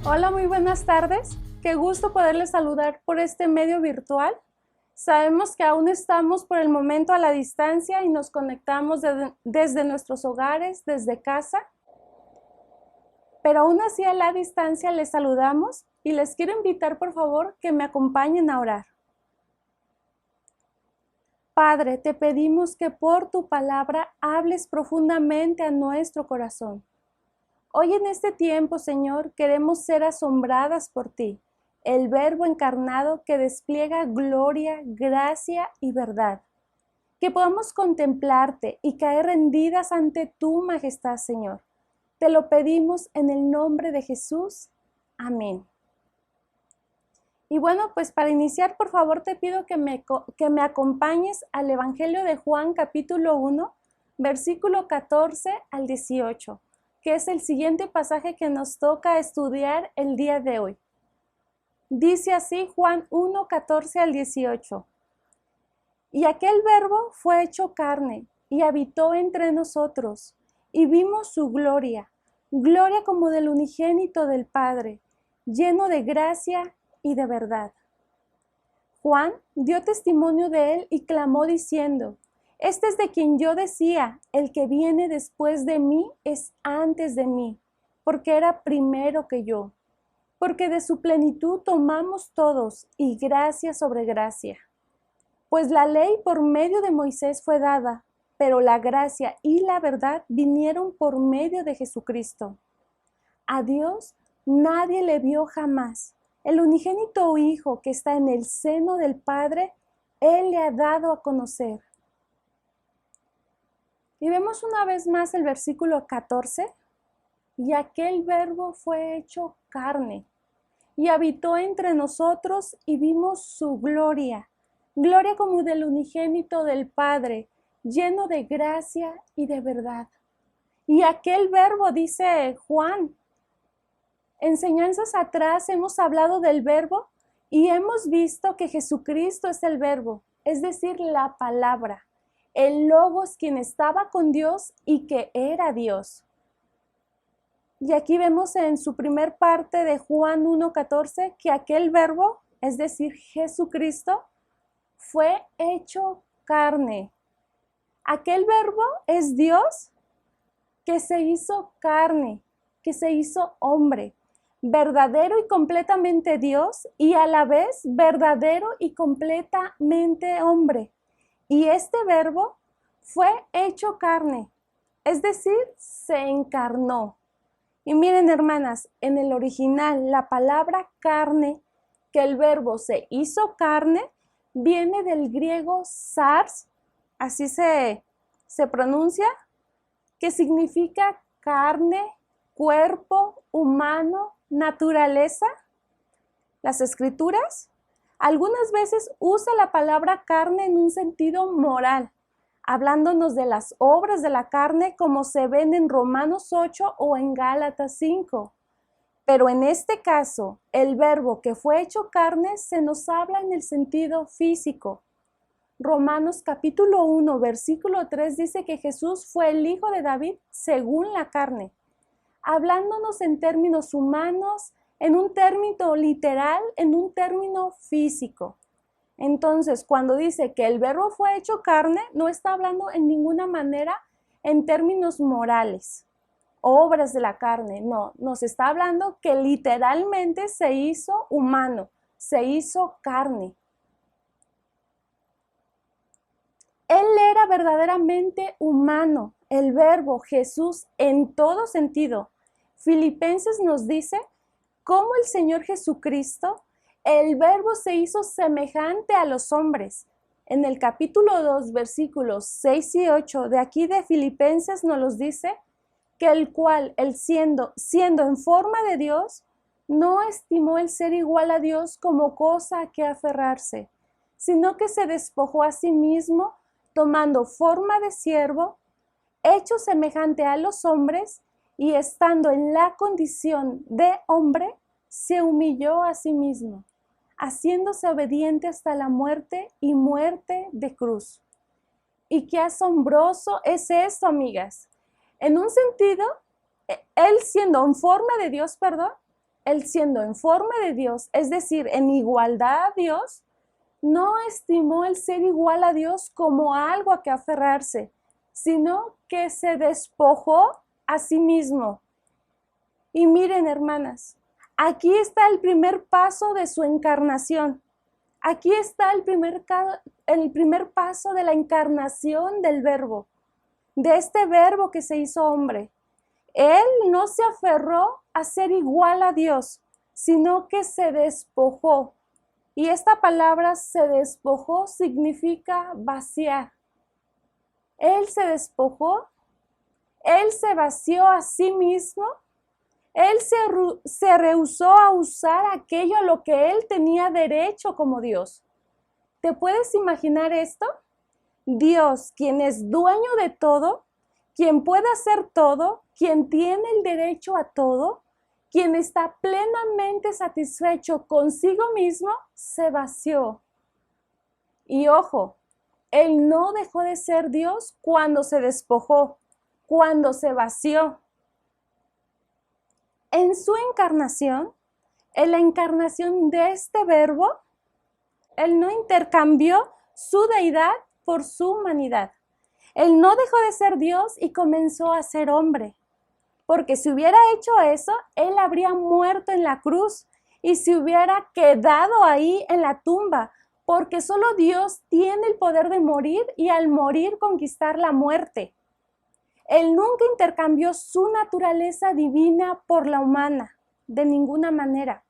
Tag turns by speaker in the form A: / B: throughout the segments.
A: Hola, muy buenas tardes. Qué gusto poderles saludar por este medio virtual. Sabemos que aún estamos por el momento a la distancia y nos conectamos desde nuestros hogares, desde casa. Pero aún así a la distancia les saludamos y les quiero invitar por favor que me acompañen a orar. Padre, te pedimos que por tu palabra hables profundamente a nuestro corazón. Hoy en este tiempo, Señor, queremos ser asombradas por ti, el Verbo encarnado que despliega gloria, gracia y verdad. Que podamos contemplarte y caer rendidas ante tu majestad, Señor. Te lo pedimos en el nombre de Jesús. Amén. Y bueno, pues para iniciar, por favor, te pido que me acompañes al Evangelio de Juan, capítulo 1, versículo 14 al 18. Que es el siguiente pasaje que nos toca estudiar el día de hoy. Dice así Juan 1, 14 al 18. Y aquel Verbo fue hecho carne y habitó entre nosotros, y vimos su gloria, gloria como del unigénito del Padre, lleno de gracia y de verdad. Juan dio testimonio de él y clamó diciendo: Este es de quien yo decía, el que viene después de mí es antes de mí, porque era primero que yo. Porque de su plenitud tomamos todos, y gracia sobre gracia. Pues la ley por medio de Moisés fue dada, pero la gracia y la verdad vinieron por medio de Jesucristo. A Dios nadie le vio jamás. El unigénito Hijo que está en el seno del Padre, Él le ha dado a conocer. Y vemos una vez más el versículo 14. Y aquel Verbo fue hecho carne, y habitó entre nosotros, y vimos su gloria, gloria como del unigénito del Padre, lleno de gracia y de verdad. Y aquel Verbo, dice Juan, enseñanzas atrás hemos hablado del Verbo y hemos visto que Jesucristo es el Verbo, es decir, la palabra, el Logos quien estaba con Dios y que era Dios. Y aquí vemos en su primer parte de Juan 1:14 que aquel Verbo, es decir, Jesucristo, fue hecho carne. Aquel Verbo es Dios que se hizo carne, que se hizo hombre, verdadero y completamente Dios y a la vez verdadero y completamente hombre. Y este Verbo fue hecho carne, es decir, se encarnó. Y miren, hermanas, en el original la palabra carne, que el verbo se hizo carne, viene del griego sars, así se pronuncia, que significa carne, cuerpo, humano, naturaleza. Las escrituras algunas veces usa la palabra carne en un sentido moral, hablándonos de las obras de la carne como se ven en Romanos 8 o en Gálatas 5. Pero en este caso, el verbo que fue hecho carne se nos habla en el sentido físico. Romanos capítulo 1, versículo 3 dice que Jesús fue el hijo de David según la carne, hablándonos en términos humanos, en un término literal, en un término físico. Entonces, cuando dice que el verbo fue hecho carne, no está hablando en ninguna manera en términos morales, obras de la carne, no, nos está hablando que literalmente se hizo humano, se hizo carne. Él era verdaderamente humano, el Verbo, Jesús, en todo sentido. Filipenses nos dice cómo el Señor Jesucristo, el Verbo se hizo semejante a los hombres. En el capítulo 2, versículos 6 y 8 de aquí de Filipenses nos los dice que el cual, él siendo en forma de Dios, no estimó el ser igual a Dios como cosa a que aferrarse, sino que se despojó a sí mismo, tomando forma de siervo, hecho semejante a los hombres, y estando en la condición de hombre, se humilló a sí mismo, haciéndose obediente hasta la muerte y muerte de cruz. Y qué asombroso es esto, amigas. En un sentido, él siendo en forma de Dios, Él siendo en forma de Dios, es decir, en igualdad a Dios, no estimó el ser igual a Dios como algo a que aferrarse, sino que se despojó a sí mismo. Y miren, hermanas, aquí está el primer paso de su encarnación. Aquí está el primer paso de la encarnación del Verbo, de este Verbo que se hizo hombre. Él no se aferró a ser igual a Dios, sino que se despojó. Y esta palabra se despojó significa vaciar. Él se despojó, Él se vació a sí mismo, Él se rehusó a usar aquello a lo que Él tenía derecho como Dios. ¿Te puedes imaginar esto? Dios, quien es dueño de todo, quien puede hacer todo, quien tiene el derecho a todo, quien está plenamente satisfecho consigo mismo, se vació. Y ojo, Él no dejó de ser Dios cuando se despojó, cuando se vació. En su encarnación, en la encarnación de este Verbo, Él no intercambió su deidad por su humanidad. Él no dejó de ser Dios y comenzó a ser hombre. Porque si hubiera hecho eso, Él habría muerto en la cruz y se hubiera quedado ahí en la tumba, porque solo Dios tiene el poder de morir y al morir conquistar la muerte. Él nunca intercambió su naturaleza divina por la humana, de ninguna manera.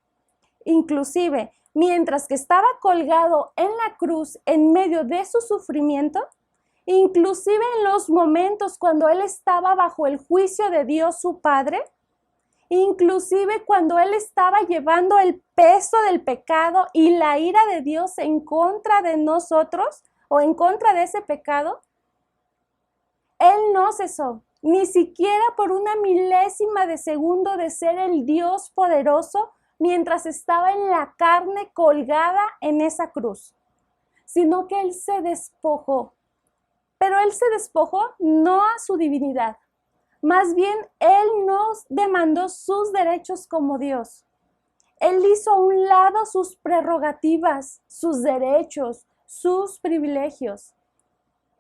A: Inclusive, mientras que estaba colgado en la cruz en medio de su sufrimiento, inclusive en los momentos cuando Él estaba bajo el juicio de Dios su Padre, inclusive cuando Él estaba llevando el peso del pecado y la ira de Dios en contra de nosotros o en contra de ese pecado, Él no cesó, ni siquiera por una milésima de segundo de ser el Dios poderoso mientras estaba en la carne colgada en esa cruz, sino que Él se despojó. Pero Él se despojó no a su divinidad, más bien Él nos demandó sus derechos como Dios. Él hizo a un lado sus prerrogativas, sus derechos, sus privilegios.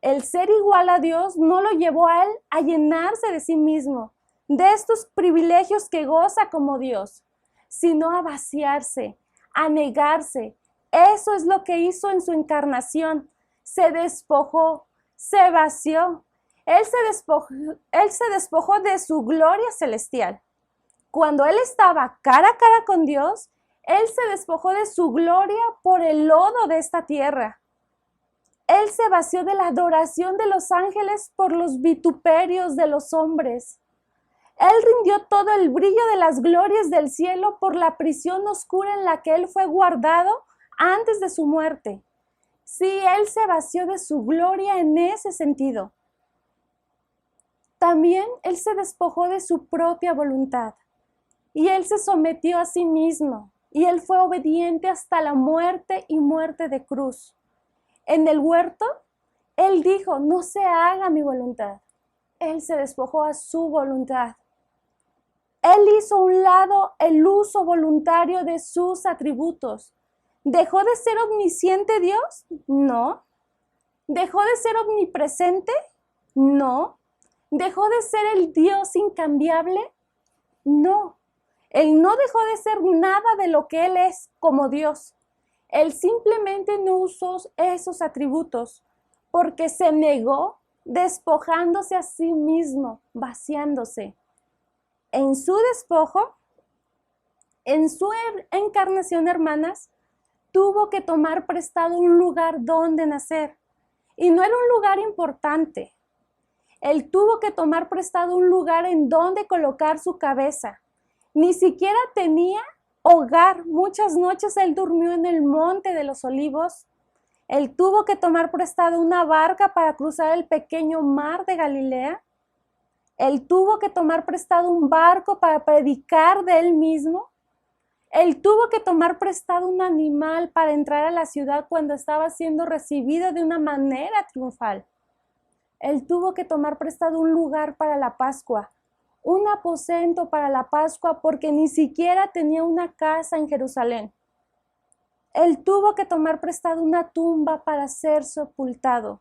A: El ser igual a Dios no lo llevó a Él a llenarse de sí mismo, de estos privilegios que goza como Dios, sino a vaciarse, a negarse. Eso es lo que hizo en su encarnación. Se despojó, se vació. Él se despojó de su gloria celestial. Cuando Él estaba cara a cara con Dios, Él se despojó de su gloria por el lodo de esta tierra. Él se vació de la adoración de los ángeles por los vituperios de los hombres. Él rindió todo el brillo de las glorias del cielo por la prisión oscura en la que Él fue guardado antes de su muerte. Sí, Él se vació de su gloria en ese sentido. También Él se despojó de su propia voluntad y Él se sometió a sí mismo y Él fue obediente hasta la muerte y muerte de cruz. En el huerto, Él dijo, no se haga mi voluntad. Él se despojó a su voluntad. Él hizo a un lado el uso voluntario de sus atributos. ¿Dejó de ser omnisciente Dios? No. ¿Dejó de ser omnipresente? No. ¿Dejó de ser el Dios incambiable? No. Él no dejó de ser nada de lo que Él es como Dios. Él simplemente no usó esos atributos porque se negó despojándose a sí mismo, vaciándose. En su despojo, en su encarnación, hermanas, tuvo que tomar prestado un lugar donde nacer. Y no era un lugar importante. Él tuvo que tomar prestado un lugar en donde colocar su cabeza. Ni siquiera tenía hogar. Muchas noches Él durmió en el monte de los olivos. Él tuvo que tomar prestado una barca para cruzar el pequeño mar de Galilea. Él tuvo que tomar prestado un barco para predicar de Él mismo. Él tuvo que tomar prestado un animal para entrar a la ciudad cuando estaba siendo recibido de una manera triunfal. Él tuvo que tomar prestado un lugar para la Pascua, un aposento para la Pascua porque ni siquiera tenía una casa en Jerusalén. Él tuvo que tomar prestado una tumba para ser sepultado.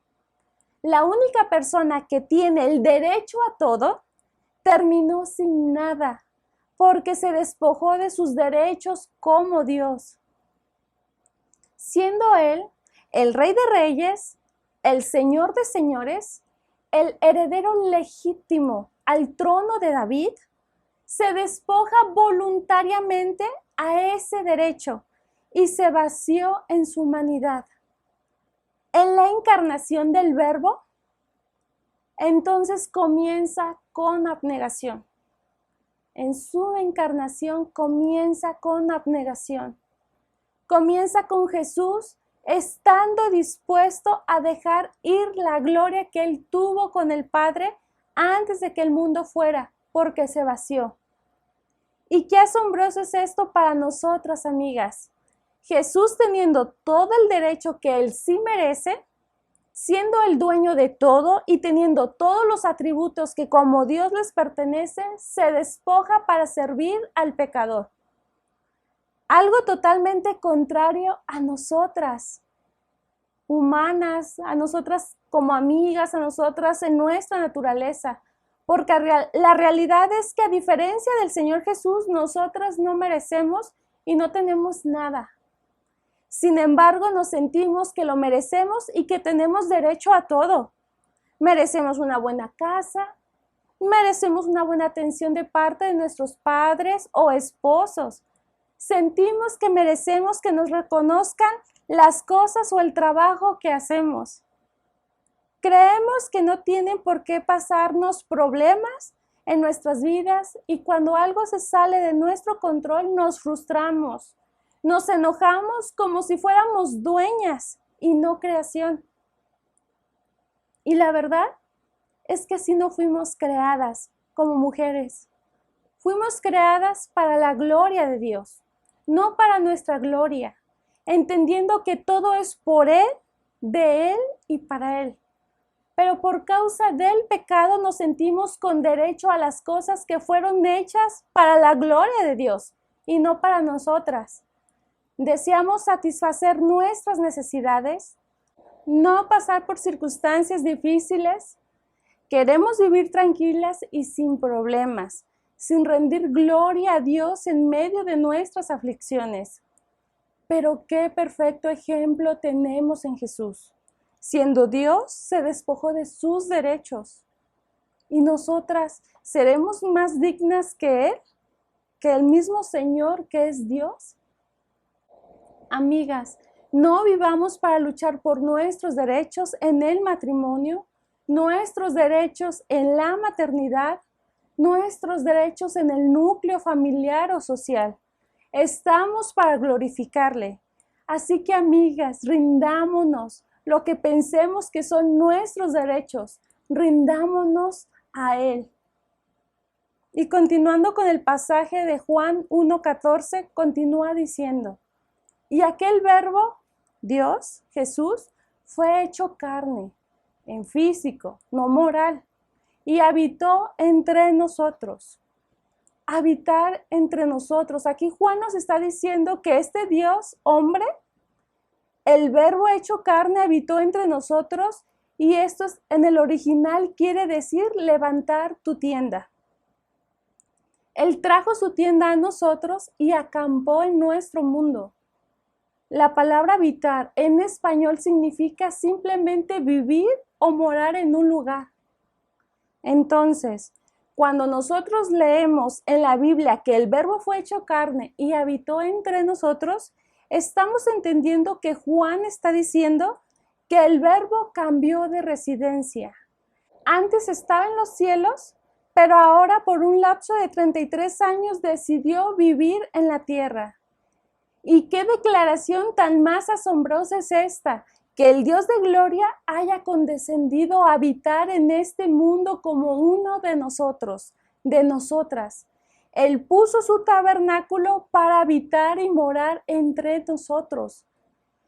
A: La única persona que tiene el derecho a todo terminó sin nada porque se despojó de sus derechos como Dios. Siendo Él el Rey de Reyes, el Señor de Señores, el heredero legítimo al trono de David, se despoja voluntariamente a ese derecho y se vació en su humanidad. En la encarnación del Verbo, entonces comienza con abnegación. En su encarnación comienza con abnegación. Comienza con Jesús estando dispuesto a dejar ir la gloria que Él tuvo con el Padre antes de que el mundo fuera, porque se vació. Y qué asombroso es esto para nosotras, amigas. Jesús teniendo todo el derecho que Él sí merece, siendo el dueño de todo y teniendo todos los atributos que como Dios les pertenece, se despoja para servir al pecador. Algo totalmente contrario a nosotras, humanas, a nosotras como amigas, a nosotras en nuestra naturaleza. Porque la realidad es que a diferencia del Señor Jesús, nosotras no merecemos y no tenemos nada. Sin embargo, nos sentimos que lo merecemos y que tenemos derecho a todo. Merecemos una buena casa, merecemos una buena atención de parte de nuestros padres o esposos. Sentimos que merecemos que nos reconozcan las cosas o el trabajo que hacemos. Creemos que no tienen por qué pasarnos problemas en nuestras vidas y cuando algo se sale de nuestro control nos frustramos. Nos enojamos como si fuéramos dueñas y no creación. Y la verdad es que así no fuimos creadas como mujeres. Fuimos creadas para la gloria de Dios, no para nuestra gloria, entendiendo que todo es por Él, de Él y para Él. Pero por causa del pecado nos sentimos con derecho a las cosas que fueron hechas para la gloria de Dios y no para nosotras. Deseamos satisfacer nuestras necesidades, no pasar por circunstancias difíciles. Queremos vivir tranquilas y sin problemas, sin rendir gloria a Dios en medio de nuestras aflicciones. Pero qué perfecto ejemplo tenemos en Jesús. Siendo Dios, se despojó de sus derechos. ¿Y nosotras seremos más dignas que Él? ¿Que el mismo Señor que es Dios? Amigas, no vivamos para luchar por nuestros derechos en el matrimonio, nuestros derechos en la maternidad, nuestros derechos en el núcleo familiar o social. Estamos para glorificarle. Así que, amigas, rindámonos lo que pensemos que son nuestros derechos, rindámonos a Él. Y continuando con el pasaje de Juan 1:14, continúa diciendo, y aquel verbo, Dios, Jesús, fue hecho carne, en físico, no moral, y habitó entre nosotros. Habitar entre nosotros. Aquí Juan nos está diciendo que este Dios, hombre, el verbo hecho carne habitó entre nosotros y esto en el original quiere decir levantar tu tienda. Él trajo su tienda a nosotros y acampó en nuestro mundo. La palabra habitar en español significa simplemente vivir o morar en un lugar. Entonces, cuando nosotros leemos en la Biblia que el verbo fue hecho carne y habitó entre nosotros, estamos entendiendo que Juan está diciendo que el verbo cambió de residencia. Antes estaba en los cielos, pero ahora por un lapso de 33 años decidió vivir en la tierra. ¿Y qué declaración tan más asombrosa es esta? Que el Dios de gloria haya condescendido a habitar en este mundo como uno de nosotros, de nosotras. Él puso su tabernáculo para habitar y morar entre nosotros.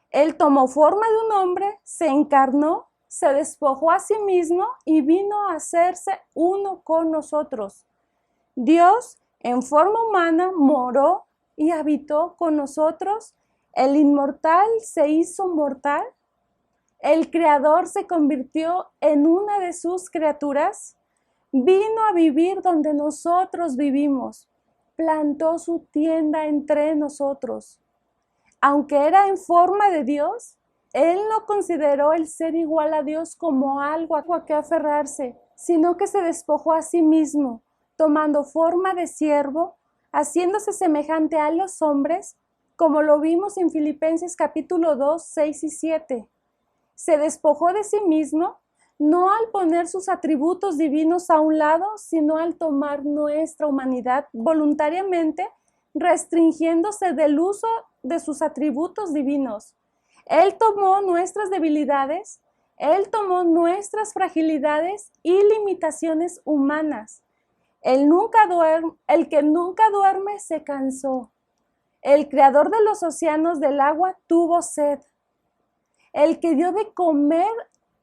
A: Él tomó forma de un hombre, se encarnó, se despojó a sí mismo y vino a hacerse uno con nosotros. Dios, en forma humana, moró y habitó con nosotros. El inmortal se hizo mortal. El Creador se convirtió en una de sus criaturas. Vino a vivir donde nosotros vivimos. Plantó su tienda entre nosotros. Aunque era en forma de Dios, Él no consideró el ser igual a Dios como algo a que aferrarse, sino que se despojó a sí mismo, tomando forma de siervo, haciéndose semejante a los hombres, como lo vimos en Filipenses capítulo 2, 6 y 7. Se despojó de sí mismo, no al poner sus atributos divinos a un lado, sino al tomar nuestra humanidad voluntariamente, restringiéndose del uso de sus atributos divinos. Él tomó nuestras debilidades, Él tomó nuestras fragilidades y limitaciones humanas. El que nunca duerme se cansó. El creador de los océanos del agua tuvo sed. El que dio de comer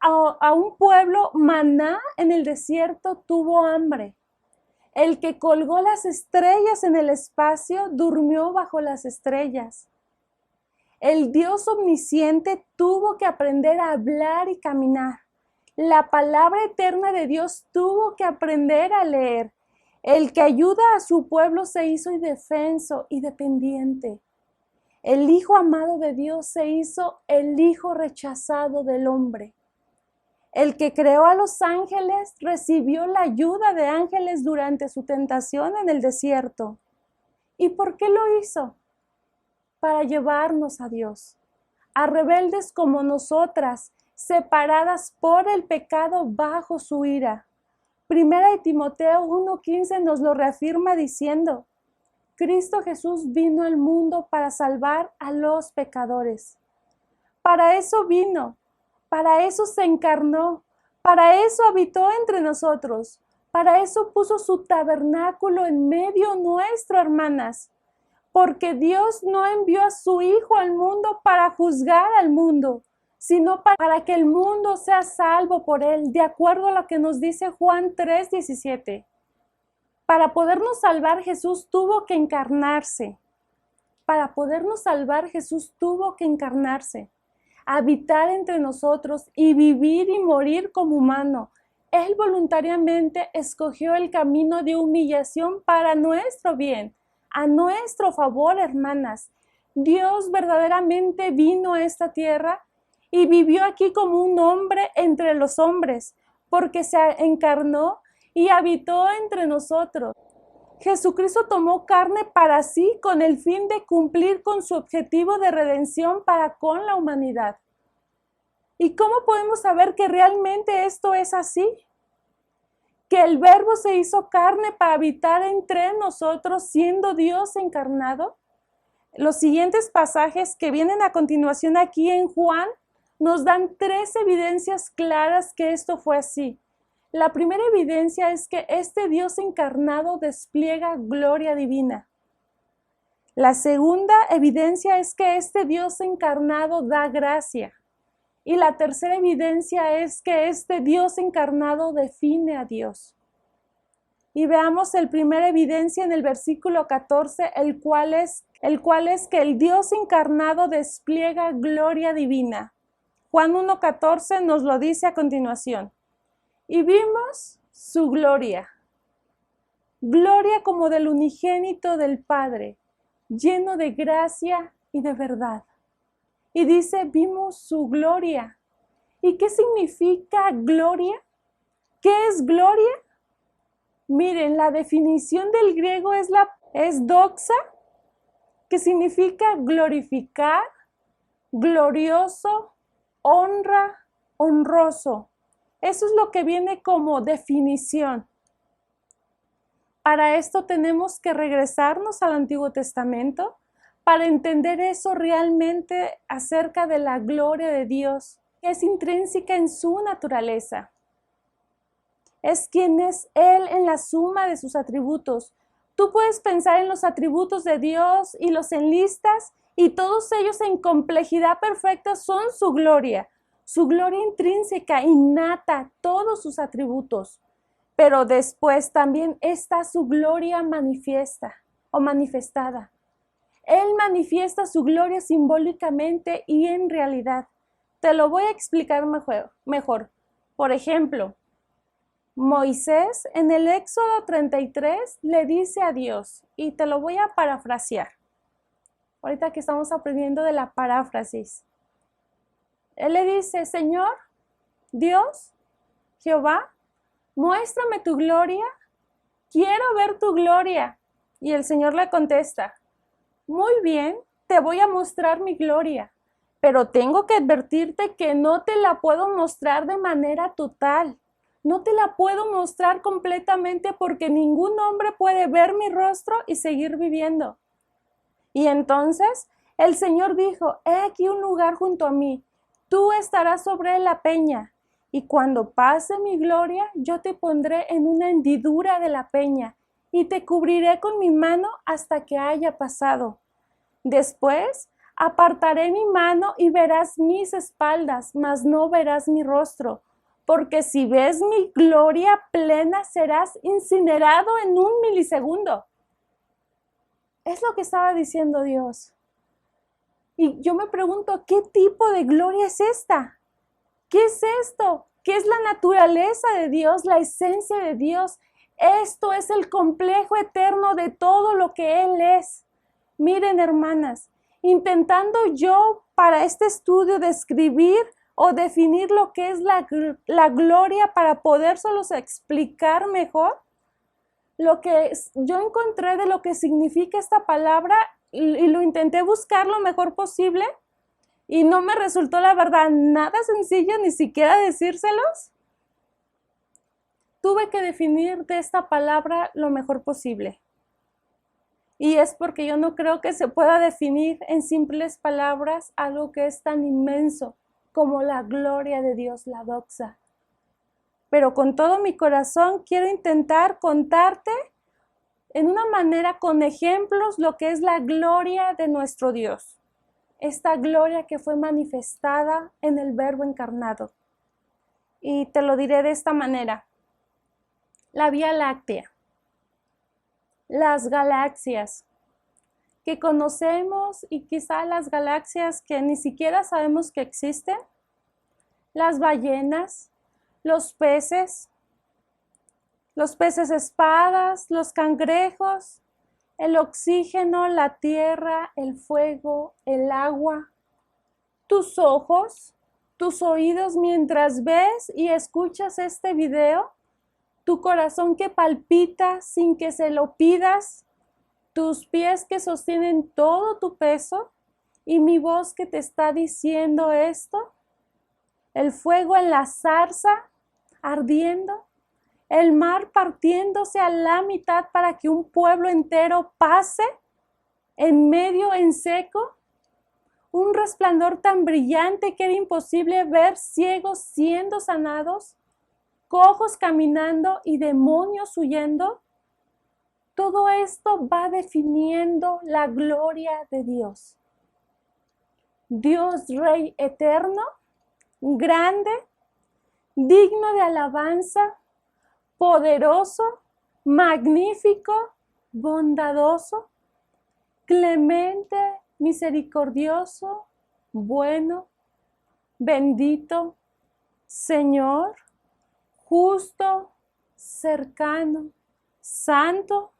A: a un pueblo maná en el desierto tuvo hambre. El que colgó las estrellas en el espacio durmió bajo las estrellas. El Dios omnisciente tuvo que aprender a hablar y caminar. La palabra eterna de Dios tuvo que aprender a leer. El que ayuda a su pueblo se hizo indefenso y dependiente. El Hijo amado de Dios se hizo el Hijo rechazado del hombre. El que creó a los ángeles recibió la ayuda de ángeles durante su tentación en el desierto. ¿Y por qué lo hizo? Para llevarnos a Dios, a rebeldes como nosotras, separadas por el pecado bajo su ira. Primera de Timoteo 1:15 nos lo reafirma diciendo: Cristo Jesús vino al mundo para salvar a los pecadores. Para eso vino, para eso se encarnó, para eso habitó entre nosotros, para eso puso su tabernáculo en medio nuestro, hermanas. Porque Dios no envió a su Hijo al mundo para juzgar al mundo, sino para que el mundo sea salvo por él, de acuerdo a lo que nos dice Juan 3:17. Para podernos salvar, Jesús tuvo que encarnarse. Para podernos salvar, Jesús tuvo que encarnarse, habitar entre nosotros y vivir y morir como humano. Él voluntariamente escogió el camino de humillación para nuestro bien, a nuestro favor, hermanas. Dios verdaderamente vino a esta tierra y vivió aquí como un hombre entre los hombres, porque se encarnó y habitó entre nosotros. Jesucristo tomó carne para sí con el fin de cumplir con su objetivo de redención para con la humanidad. ¿Y cómo podemos saber que realmente esto es así? Que el Verbo se hizo carne para habitar entre nosotros, siendo Dios encarnado. Los siguientes pasajes que vienen a continuación aquí en Juan nos dan 3 evidencias claras que esto fue así. La primera evidencia es que este Dios encarnado despliega gloria divina. La segunda evidencia es que este Dios encarnado da gracia. Y la tercera evidencia es que este Dios encarnado define a Dios. Y veamos la primera evidencia en el versículo 14, el cual es que el Dios encarnado despliega gloria divina. Juan 1:14 nos lo dice a continuación. Y vimos su gloria, gloria como del unigénito del Padre, lleno de gracia y de verdad. Y dice, vimos su gloria. ¿Y qué significa gloria? ¿Qué es gloria? Miren, la definición del griego es doxa, que significa glorificar, glorioso, honra, honroso. Eso es lo que viene como definición. Para esto tenemos que regresarnos al Antiguo Testamento para entender eso realmente acerca de la gloria de Dios, que es intrínseca en su naturaleza. Es quien es Él en la suma de sus atributos. Tú puedes pensar en los atributos de Dios y los enlistas, y todos ellos en complejidad perfecta son su gloria intrínseca, innata, todos sus atributos. pero después también está su gloria manifiesta o manifestada. Él manifiesta su gloria simbólicamente y en realidad. Te lo voy a explicar mejor. Por ejemplo, Moisés en el Éxodo 33 le dice a Dios, y te lo voy a parafrasear, ahorita que estamos aprendiendo de la paráfrasis. Él le dice, Señor, Dios, Jehová, muéstrame tu gloria, quiero ver tu gloria. Y el Señor le contesta, muy bien, te voy a mostrar mi gloria, pero tengo que advertirte que no te la puedo mostrar de manera total. No te la puedo mostrar completamente porque ningún hombre puede ver mi rostro y seguir viviendo. Y entonces el Señor dijo, he aquí un lugar junto a mí, tú estarás sobre la peña, y cuando pase mi gloria, yo te pondré en una hendidura de la peña, y te cubriré con mi mano hasta que haya pasado. Después apartaré mi mano y verás mis espaldas, mas no verás mi rostro, porque si ves mi gloria plena, serás incinerado en un milisegundo. Es lo que estaba diciendo Dios. Y yo me pregunto, ¿qué tipo de gloria es esta? ¿Qué es esto? ¿Qué es la naturaleza de Dios, la esencia de Dios? Esto es el complejo eterno de todo lo que Él es. Miren, hermanas, intentando yo para este estudio describir o definir lo que es la gloria para podérselos explicar mejor, lo que yo encontré de lo que significa esta palabra y lo intenté buscar lo mejor posible y no me resultó, la verdad, nada sencillo ni siquiera decírselos. Tuve que definir de esta palabra lo mejor posible. Y es porque yo no creo que se pueda definir en simples palabras algo que es tan inmenso como la gloria de Dios, la doxa. Pero con todo mi corazón quiero intentar contarte en una manera con ejemplos lo que es la gloria de nuestro Dios. Esta gloria que fue manifestada en el Verbo encarnado. Y te lo diré de esta manera. La Vía Láctea, las galaxias que conocemos y quizá las galaxias que ni siquiera sabemos que existen, las ballenas, los peces espadas, los cangrejos, el oxígeno, la tierra, el fuego, el agua, tus ojos, tus oídos mientras ves y escuchas este video, tu corazón que palpita sin que se lo pidas, tus pies que sostienen todo tu peso y mi voz que te está diciendo esto, el fuego en la zarza ardiendo, el mar partiéndose a la mitad para que un pueblo entero pase en medio en seco, un resplandor tan brillante que era imposible ver, ciegos siendo sanados, cojos caminando y demonios huyendo. Todo esto va definiendo la gloria de Dios. Dios Rey eterno, grande, digno de alabanza, poderoso, magnífico, bondadoso, clemente, misericordioso, bueno, bendito, Señor, justo, cercano, santo,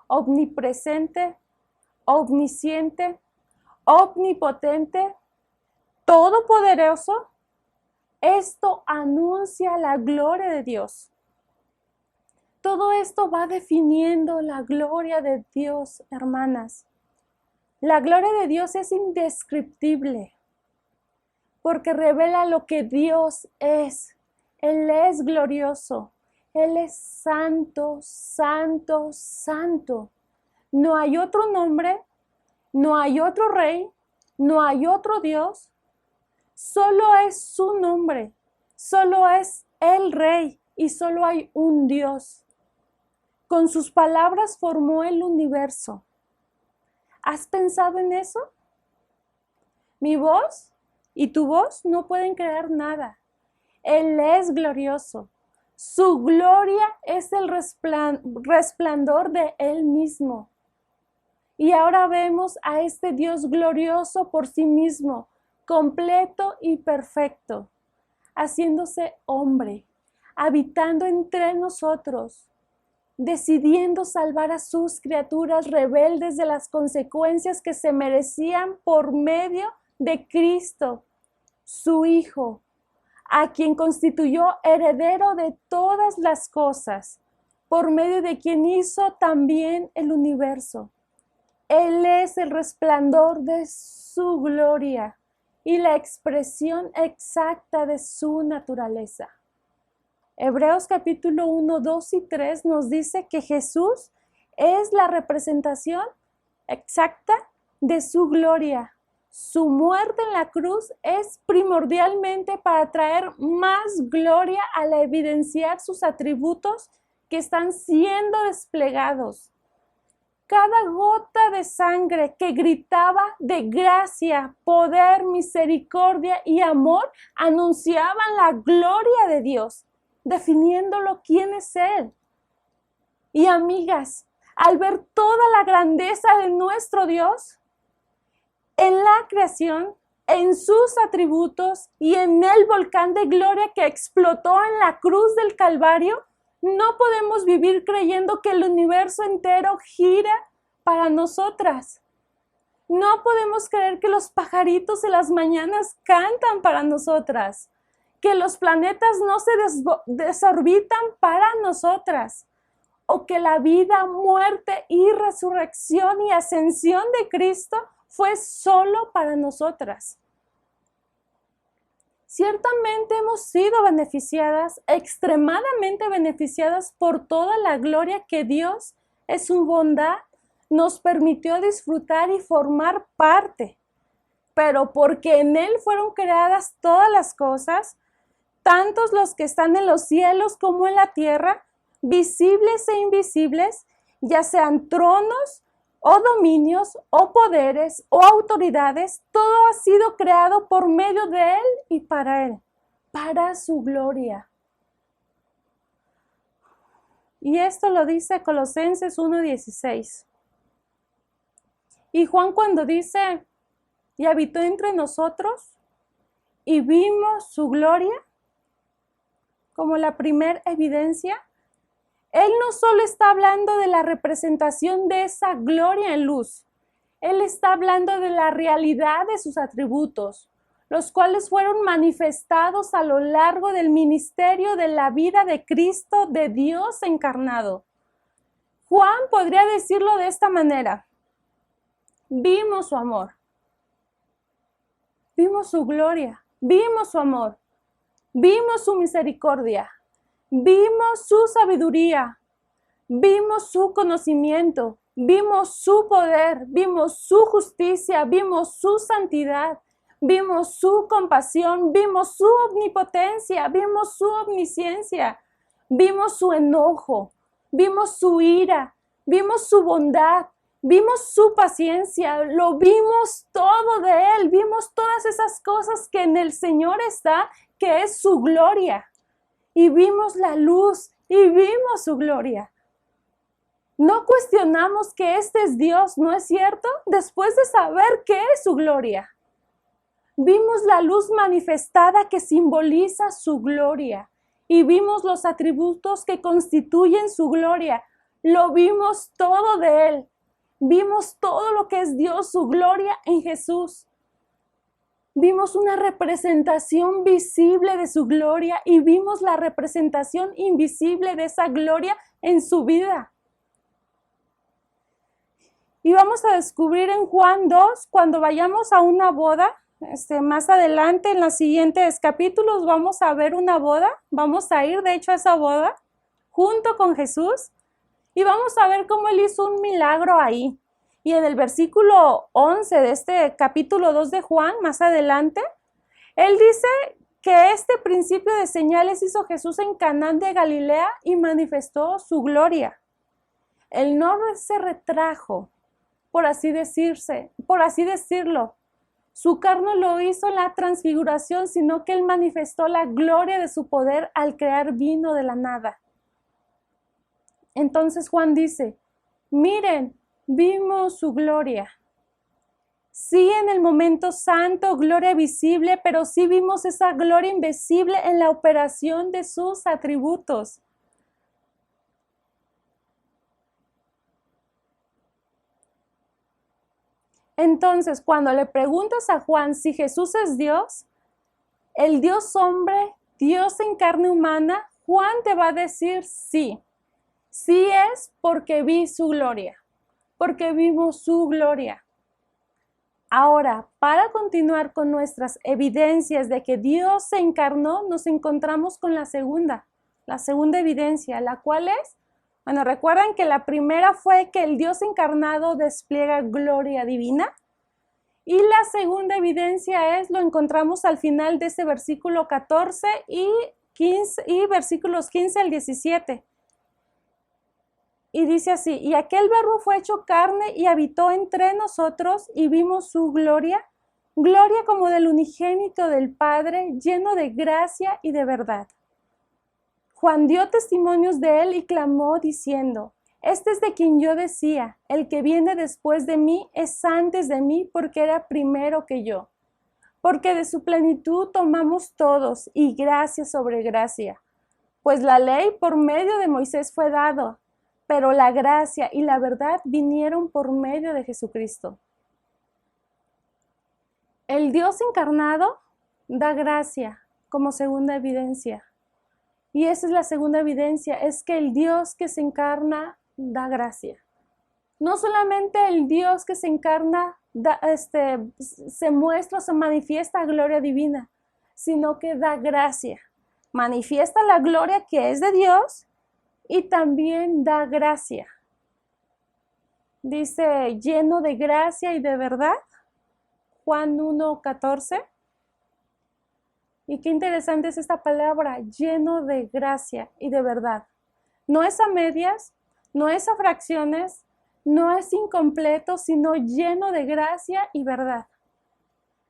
A: omnipresente, omnisciente, omnipotente, todopoderoso. Esto anuncia la gloria de Dios. Todo esto va definiendo la gloria de Dios, hermanas. La gloria de Dios es indescriptible porque revela lo que Dios es. Él es glorioso. Él es santo, santo, santo. No hay otro nombre, no hay otro rey, no hay otro Dios. Solo es su nombre, solo es el rey y solo hay un Dios. Con sus palabras formó el universo. ¿Has pensado en eso? Mi voz y tu voz no pueden crear nada. Él es glorioso. Su gloria es el resplandor de Él mismo. Y ahora vemos a este Dios glorioso por sí mismo, completo y perfecto, haciéndose hombre, habitando entre nosotros, decidiendo salvar a sus criaturas rebeldes de las consecuencias que se merecían por medio de Cristo, su Hijo, a quien constituyó heredero de todas las cosas, por medio de quien hizo también el universo. Él es el resplandor de su gloria y la expresión exacta de su naturaleza. Hebreos capítulo 1, 2 y 3 nos dice que Jesús es la representación exacta de su gloria. Su muerte en la cruz es primordialmente para traer más gloria al evidenciar sus atributos que están siendo desplegados. Cada gota de sangre que gritaba de gracia, poder, misericordia y amor anunciaban la gloria de Dios, definiéndolo quién es Él. Y amigas, al ver toda la grandeza de nuestro Dios, en la creación, en sus atributos y en el volcán de gloria que explotó en la cruz del Calvario, no podemos vivir creyendo que el universo entero gira para nosotras. No podemos creer que los pajaritos en las mañanas cantan para nosotras, que los planetas no se desorbitan para nosotras, o que la vida, muerte y resurrección y ascensión de Cristo fue solo para nosotras. Ciertamente hemos sido beneficiadas, extremadamente beneficiadas por toda la gloria que Dios, en su bondad, nos permitió disfrutar y formar parte. Pero porque en Él fueron creadas todas las cosas, tantos los que están en los cielos como en la tierra, visibles e invisibles, ya sean tronos, o dominios, o poderes, o autoridades, todo ha sido creado por medio de Él y para Él, para su gloria. Y esto lo dice Colosenses 1:16. Y Juan cuando dice, y habitó entre nosotros, y vimos su gloria, como la primera evidencia, Él no solo está hablando de la representación de esa gloria en luz, Él está hablando de la realidad de sus atributos, los cuales fueron manifestados a lo largo del ministerio de la vida de Cristo, de Dios encarnado. Juan podría decirlo de esta manera: vimos su amor, vimos su gloria, vimos su amor, vimos su misericordia, vimos su sabiduría, vimos su conocimiento, vimos su poder, vimos su justicia, vimos su santidad, vimos su compasión, vimos su omnipotencia, vimos su omnisciencia, vimos su enojo, vimos su ira, vimos su bondad, vimos su paciencia, lo vimos todo de Él, vimos todas esas cosas que en el Señor está, que es su gloria. Y vimos la luz y vimos su gloria. No cuestionamos que este es Dios, ¿no es cierto? Después de saber qué es su gloria. Vimos la luz manifestada que simboliza su gloria y vimos los atributos que constituyen su gloria. Lo vimos todo de Él. Vimos todo lo que es Dios, su gloria en Jesús. Vimos una representación visible de su gloria y vimos la representación invisible de esa gloria en su vida. Y vamos a descubrir en Juan 2, cuando vayamos a una boda, más adelante en los siguientes capítulos vamos a ver una boda, vamos a ir de hecho a esa boda junto con Jesús y vamos a ver cómo Él hizo un milagro ahí. Y en el versículo 11 de este capítulo 2 de Juan, más adelante, Él dice que este principio de señales hizo Jesús en Caná de Galilea y manifestó su gloria. Él no se retrajo, por así decirlo, Su carne lo hizo en la transfiguración, sino que Él manifestó la gloria de su poder al crear vino de la nada. Entonces Juan dice, miren, vimos su gloria. Sí, en el momento santo, gloria visible, pero sí vimos esa gloria invisible en la operación de sus atributos. Entonces, cuando le preguntas a Juan si Jesús es Dios, el Dios hombre, Dios en carne humana, Juan te va a decir sí. Sí es porque vi su gloria, porque vimos su gloria. Ahora, para continuar con nuestras evidencias de que Dios se encarnó, nos encontramos con la segunda evidencia, la cual es, bueno, recuerdan que la primera fue que el Dios encarnado despliega gloria divina. Y la segunda evidencia lo encontramos al final de ese versículo 14 y versículos 15 al 17. Y dice así, y aquel verbo fue hecho carne y habitó entre nosotros y vimos su gloria, gloria como del unigénito del Padre, lleno de gracia y de verdad. Juan dio testimonios de él y clamó diciendo, este es de quien yo decía, el que viene después de mí es antes de mí porque era primero que yo. Porque de su plenitud tomamos todos y gracia sobre gracia. Pues la ley por medio de Moisés fue dado, pero la gracia y la verdad vinieron por medio de Jesucristo. El Dios encarnado da gracia como segunda evidencia. Y esa es la segunda evidencia, es que el Dios que se encarna da gracia. No solamente el Dios que se encarna se muestra, se manifiesta gloria divina, sino que da gracia. Manifiesta la gloria que es de Dios y también da gracia. Dice, lleno de gracia y de verdad, Juan 1:14. Y qué interesante es esta palabra, lleno de gracia y de verdad. No es a medias, no es a fracciones, no es incompleto, sino lleno de gracia y verdad.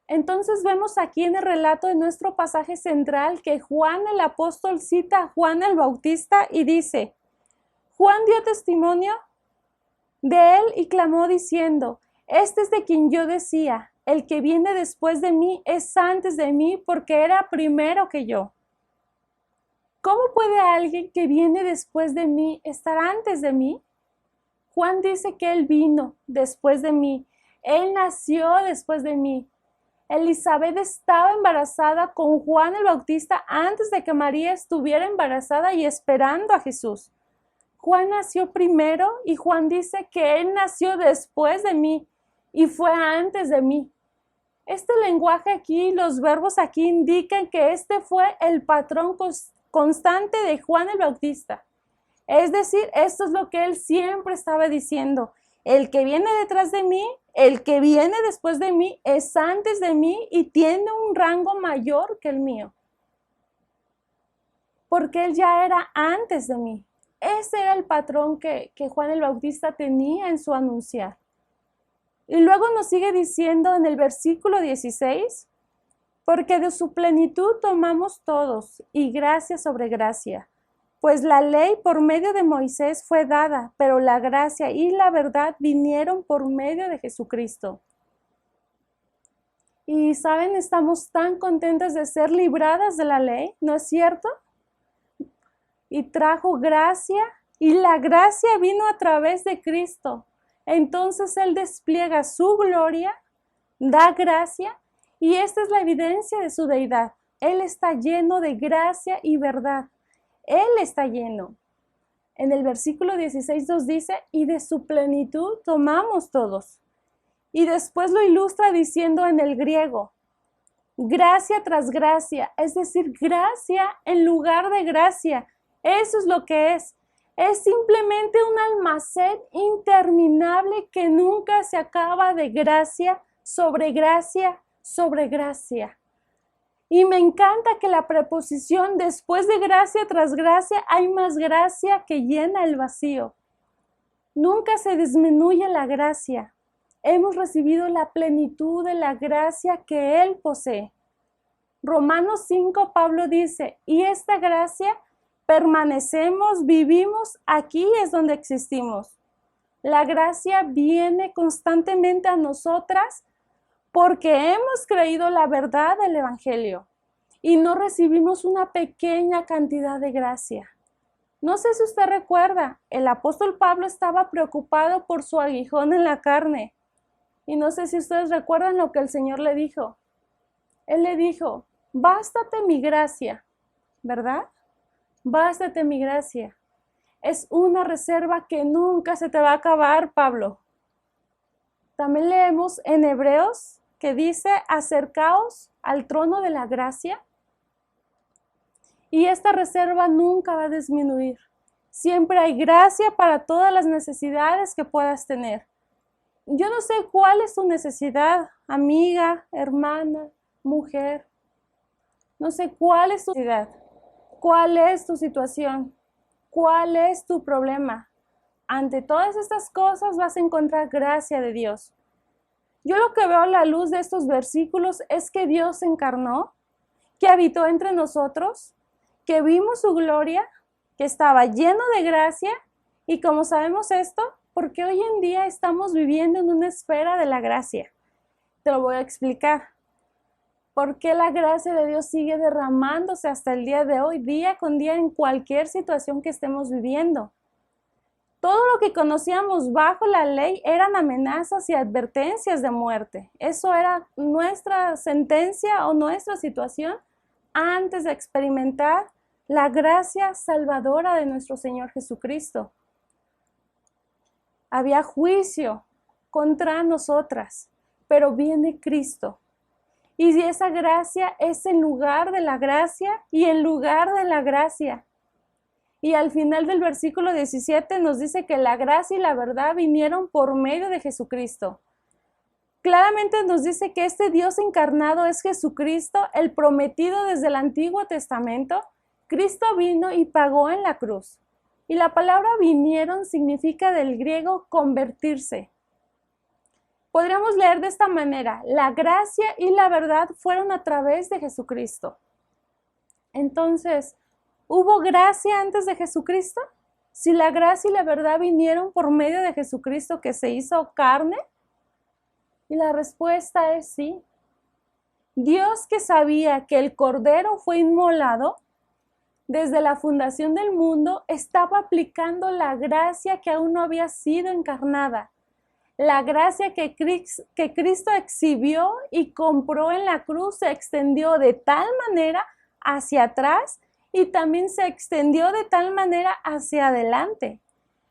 A: Entonces vemos aquí en el relato de nuestro pasaje central que Juan el apóstol cita a Juan el Bautista y dice, Juan dio testimonio de él y clamó diciendo, este es de quien yo decía, el que viene después de mí es antes de mí porque era primero que yo. ¿Cómo puede alguien que viene después de mí estar antes de mí? Juan dice que él vino después de mí, él nació después de mí. Elizabeth estaba embarazada con Juan el Bautista antes de que María estuviera embarazada y esperando a Jesús. Juan nació primero y Juan dice que él nació después de mí y fue antes de mí. Este lenguaje aquí, los verbos aquí indican que este fue el patrón constante de Juan el Bautista. Es decir, esto es lo que él siempre estaba diciendo. El que viene detrás de mí, el que viene después de mí, es antes de mí y tiene un rango mayor que el mío. Porque él ya era antes de mí. Ese era el patrón que Juan el Bautista tenía en su anunciar. Y luego nos sigue diciendo en el versículo 16, porque de su plenitud tomamos todos y gracia sobre gracia. Pues la ley por medio de Moisés fue dada, pero la gracia y la verdad vinieron por medio de Jesucristo. Y saben, estamos tan contentas de ser libradas de la ley, ¿no es cierto? Y trajo gracia, y la gracia vino a través de Cristo. Entonces Él despliega su gloria, da gracia, y esta es la evidencia de su deidad. Él está lleno de gracia y verdad. Él está lleno. En el versículo 16 nos dice, y de su plenitud tomamos todos. Y después lo ilustra diciendo en el griego, gracia tras gracia, es decir, gracia en lugar de gracia. Eso es lo que es. Es simplemente un almacén interminable que nunca se acaba de gracia sobre gracia sobre gracia. Y me encanta que la preposición después de gracia tras gracia hay más gracia que llena el vacío. Nunca se disminuye la gracia. hemos recibido la plenitud de la gracia que Él posee. Romanos 5, Pablo dice, y esta gracia permanecemos, vivimos, aquí es donde existimos. La gracia viene constantemente a nosotras porque hemos creído la verdad del Evangelio y no recibimos una pequeña cantidad de gracia. No sé si usted recuerda, el apóstol Pablo estaba preocupado por su aguijón en la carne. Y no sé si ustedes recuerdan lo que el Señor le dijo. Él le dijo, bástate mi gracia, ¿verdad? Bástate mi gracia. Es una reserva que nunca se te va a acabar, Pablo. También leemos en Hebreos que dice, acercaos al trono de la gracia. Y esta reserva nunca va a disminuir. Siempre hay gracia para todas las necesidades que puedas tener. Yo no sé cuál es tu necesidad, amiga, hermana, mujer. No sé cuál es tu necesidad, cuál es tu situación, cuál es tu problema. Ante todas estas cosas vas a encontrar gracia de Dios. Yo lo que veo a la luz de estos versículos es que Dios se encarnó, que habitó entre nosotros, que vimos su gloria, que estaba lleno de gracia, y como sabemos esto, porque hoy en día estamos viviendo en una esfera de la gracia. Te lo voy a explicar. ¿Por qué la gracia de Dios sigue derramándose hasta el día de hoy, día con día, en cualquier situación que estemos viviendo? Todo lo que conocíamos bajo la ley eran amenazas y advertencias de muerte. Eso era nuestra sentencia o nuestra situación antes de experimentar la gracia salvadora de nuestro Señor Jesucristo. Había juicio contra nosotras, pero viene Cristo. Y esa gracia es en lugar de la gracia y en lugar de la gracia. Y al final del versículo 17 nos dice que la gracia y la verdad vinieron por medio de Jesucristo. Claramente nos dice que este Dios encarnado es Jesucristo, el prometido desde el Antiguo Testamento. Cristo vino y pagó en la cruz. Y la palabra vinieron significa del griego convertirse. Podríamos leer de esta manera, la gracia y la verdad fueron a través de Jesucristo. Entonces, ¿hubo gracia antes de Jesucristo? Si la gracia y la verdad vinieron por medio de Jesucristo que se hizo carne. Y la respuesta es sí. Dios, que sabía que el Cordero fue inmolado desde la fundación del mundo, estaba aplicando la gracia que aún no había sido encarnada. La gracia que Cristo exhibió y compró en la cruz se extendió de tal manera hacia atrás y también se extendió de tal manera hacia adelante.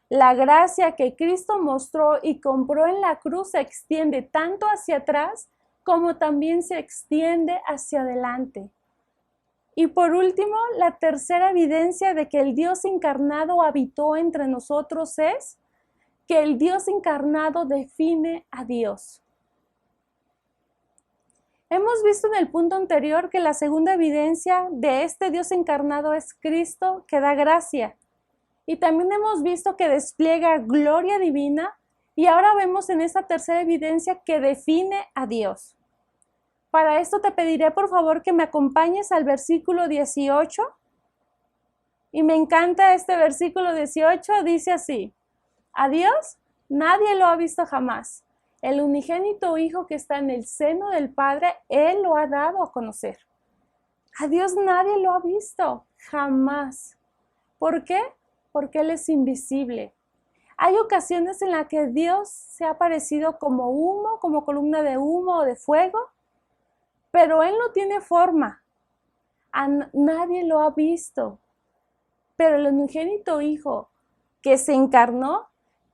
A: La gracia que Cristo mostró y compró en la cruz se extiende tanto hacia atrás como también se extiende hacia adelante. Y por último, la tercera evidencia de que el Dios encarnado habitó entre nosotros es que el Dios encarnado define a Dios. Hemos visto en el punto anterior que la segunda evidencia de este Dios encarnado es Cristo, que da gracia. Y también hemos visto que despliega gloria divina, y ahora vemos en esta tercera evidencia que define a Dios. Para esto te pediré por favor que me acompañes al versículo 18. Y me encanta este versículo 18, dice así: a Dios nadie lo ha visto jamás. El unigénito Hijo que está en el seno del Padre, Él lo ha dado a conocer. A Dios nadie lo ha visto jamás. ¿Por qué? Porque Él es invisible. Hay ocasiones en las que Dios se ha aparecido como humo, como columna de humo o de fuego, pero Él no tiene forma. Nadie lo ha visto. Pero el unigénito Hijo que se encarnó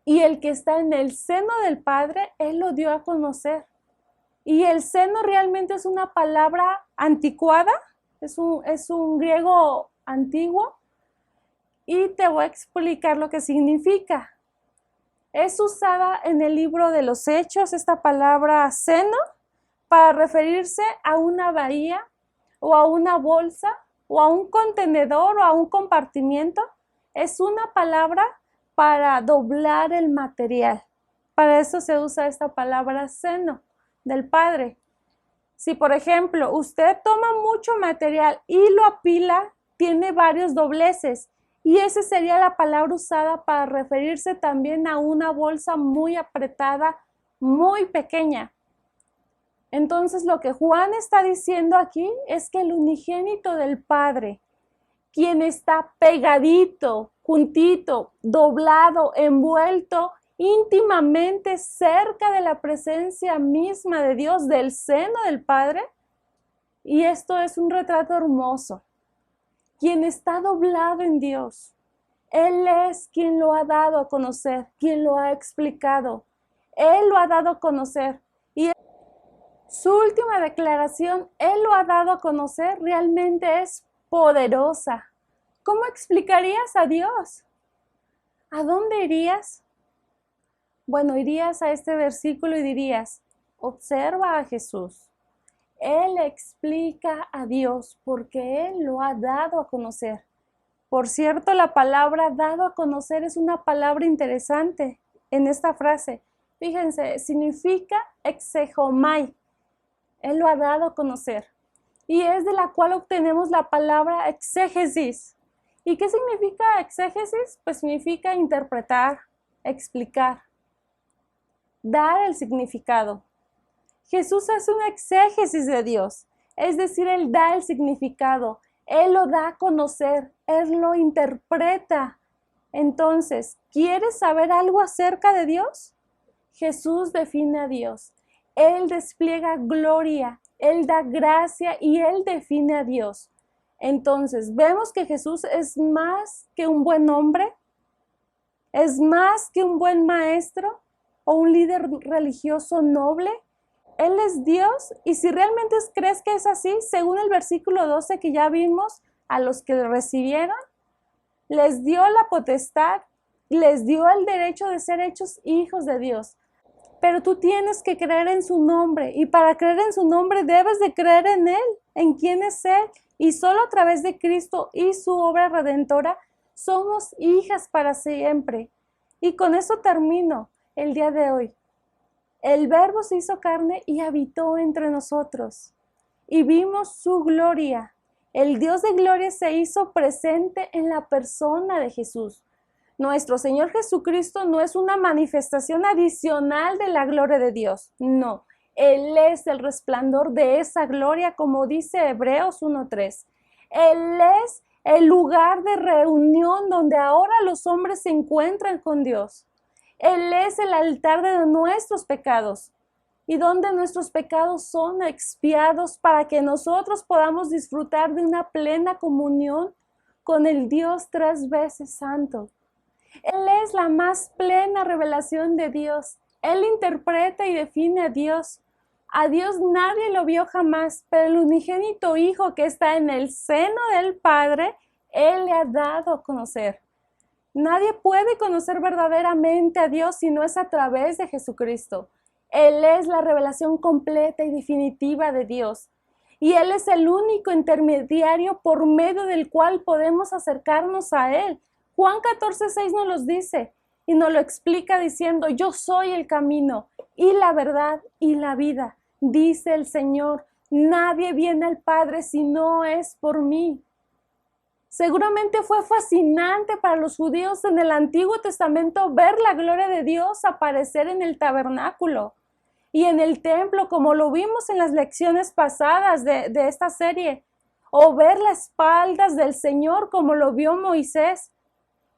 A: y el que está en el seno del Padre, Él lo dio a conocer. Y el seno realmente es una palabra anticuada, es un griego antiguo, y te voy a explicar lo que significa. Es usada en el libro de los Hechos, esta palabra seno, para referirse a una bahía o a una bolsa o a un contenedor o a un compartimiento. Es una palabra para doblar el material, Para eso se usa esta palabra seno del Padre. Si, por ejemplo, usted toma mucho material y lo apila, tiene varios dobleces. Y esa sería la palabra usada para referirse también a una bolsa muy apretada, muy pequeña. Entonces, lo que Juan está diciendo aquí es que el unigénito del Padre, quien está pegadito, juntito, doblado, envuelto, íntimamente cerca de la presencia misma de Dios, del seno del Padre, y esto es un retrato hermoso. Quien está doblado en Dios, Él es quien lo ha dado a conocer, quien lo ha explicado. Él lo ha dado a conocer. Y su última declaración, Él lo ha dado a conocer, realmente es poderosa. ¿Cómo explicarías a Dios? ¿A dónde irías? Bueno, irías a este versículo y dirías, observa a Jesús. Él explica a Dios porque Él lo ha dado a conocer. Por cierto, la palabra dado a conocer es una palabra interesante en esta frase. Fíjense, significa exegomai. Él lo ha dado a conocer. Y es de la cual obtenemos la palabra exégesis. ¿Y qué significa exégesis? Pues significa interpretar, explicar, dar el significado. Jesús es una exégesis de Dios, es decir, Él da el significado, Él lo da a conocer, Él lo interpreta. Entonces, ¿quieres saber algo acerca de Dios? Jesús define a Dios, Él despliega gloria, Él da gracia y Él define a Dios. Entonces, vemos que Jesús es más que un buen hombre, es más que un buen maestro o un líder religioso noble. Él es Dios y si realmente crees que es así, según el versículo 12 que ya vimos, a los que le recibieron, les dio la potestad, les dio el derecho de ser hechos hijos de Dios. Pero tú tienes que creer en su nombre y para creer en su nombre debes de creer en Él, en quién es Él. Y solo a través de Cristo y su obra redentora somos hijas para siempre. Y con eso termino el día de hoy. El Verbo se hizo carne y habitó entre nosotros, y vimos su gloria. El Dios de gloria se hizo presente en la persona de Jesús. Nuestro Señor Jesucristo no es una manifestación adicional de la gloria de Dios, no. Él es el resplandor de esa gloria, como dice Hebreos 1:3. Él es el lugar de reunión donde ahora los hombres se encuentran con Dios. Él es el altar de nuestros pecados y donde nuestros pecados son expiados para que nosotros podamos disfrutar de una plena comunión con el Dios 3 veces santo. Él es la más plena revelación de Dios. Él interpreta y define a Dios. A Dios nadie lo vio jamás, pero el unigénito Hijo que está en el seno del Padre, Él le ha dado a conocer. Nadie puede conocer verdaderamente a Dios si no es a través de Jesucristo. Él es la revelación completa y definitiva de Dios. Y Él es el único intermediario por medio del cual podemos acercarnos a Él. Juan 14:6 nos lo dice y nos lo explica diciendo, yo soy el camino y la verdad y la vida. Dice el Señor, nadie viene al Padre si no es por mí. Seguramente fue fascinante para los judíos en el Antiguo Testamento ver la gloria de Dios aparecer en el tabernáculo y en el templo, como lo vimos en las lecciones pasadas de esta serie, o ver las espaldas del Señor como lo vio Moisés.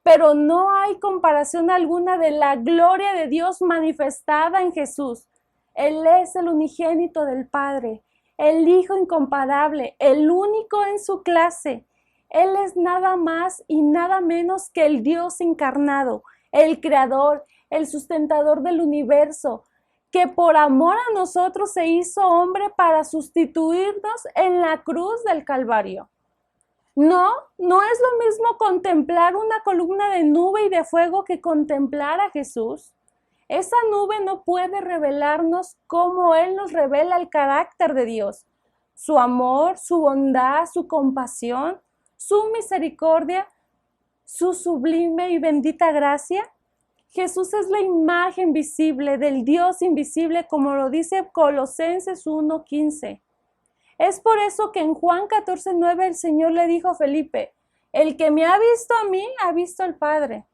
A: Pero no hay comparación alguna de la gloria de Dios manifestada en Jesús. Él es el unigénito del Padre, el Hijo incomparable, el único en su clase. Él es nada más y nada menos que el Dios encarnado, el Creador, el sustentador del universo, que por amor a nosotros se hizo hombre para sustituirnos en la cruz del Calvario. No es lo mismo contemplar una columna de nube y de fuego que contemplar a Jesús. Esa nube no puede revelarnos como Él nos revela el carácter de Dios, su amor, su bondad, su compasión, su misericordia, su sublime y bendita gracia. Jesús es la imagen visible del Dios invisible, como lo dice Colosenses 1:15. Es por eso que en Juan 14:9 el Señor le dijo a Felipe, el que me ha visto a mí, ha visto al Padre.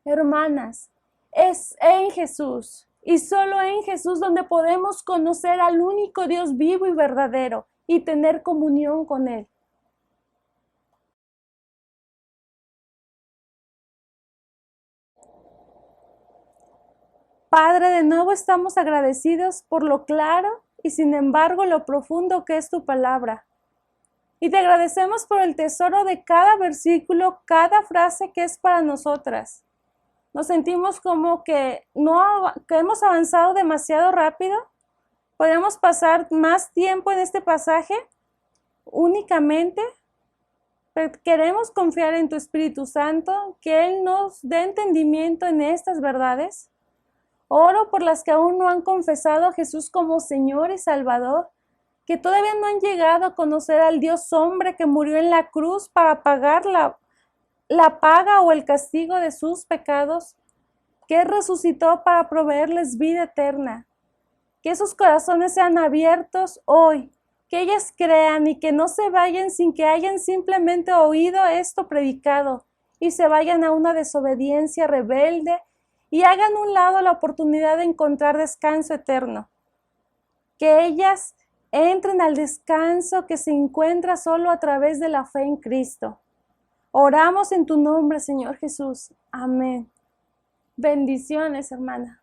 A: Hermanas, es en Jesús y solo en Jesús donde podemos conocer al único Dios vivo y verdadero y tener comunión con Él. Padre, de nuevo estamos agradecidos por lo claro y sin embargo lo profundo que es tu palabra. Y te agradecemos por el tesoro de cada versículo, cada frase que es para nosotras. Nos sentimos como que hemos avanzado demasiado rápido. Podemos pasar más tiempo en este pasaje únicamente, pero queremos confiar en tu Espíritu Santo, que Él nos dé entendimiento en estas verdades. Oro por las que aún no han confesado a Jesús como Señor y Salvador, que todavía no han llegado a conocer al Dios hombre que murió en la cruz para pagar la paga o el castigo de sus pecados, que resucitó para proveerles vida eterna. Que esos corazones sean abiertos hoy, que ellas crean y que no se vayan sin que hayan simplemente oído esto predicado y se vayan a una desobediencia rebelde y hagan a un lado la oportunidad de encontrar descanso eterno. Que ellas entren al descanso que se encuentra solo a través de la fe en Cristo. Oramos en tu nombre, Señor Jesús. Amén. Bendiciones, hermana.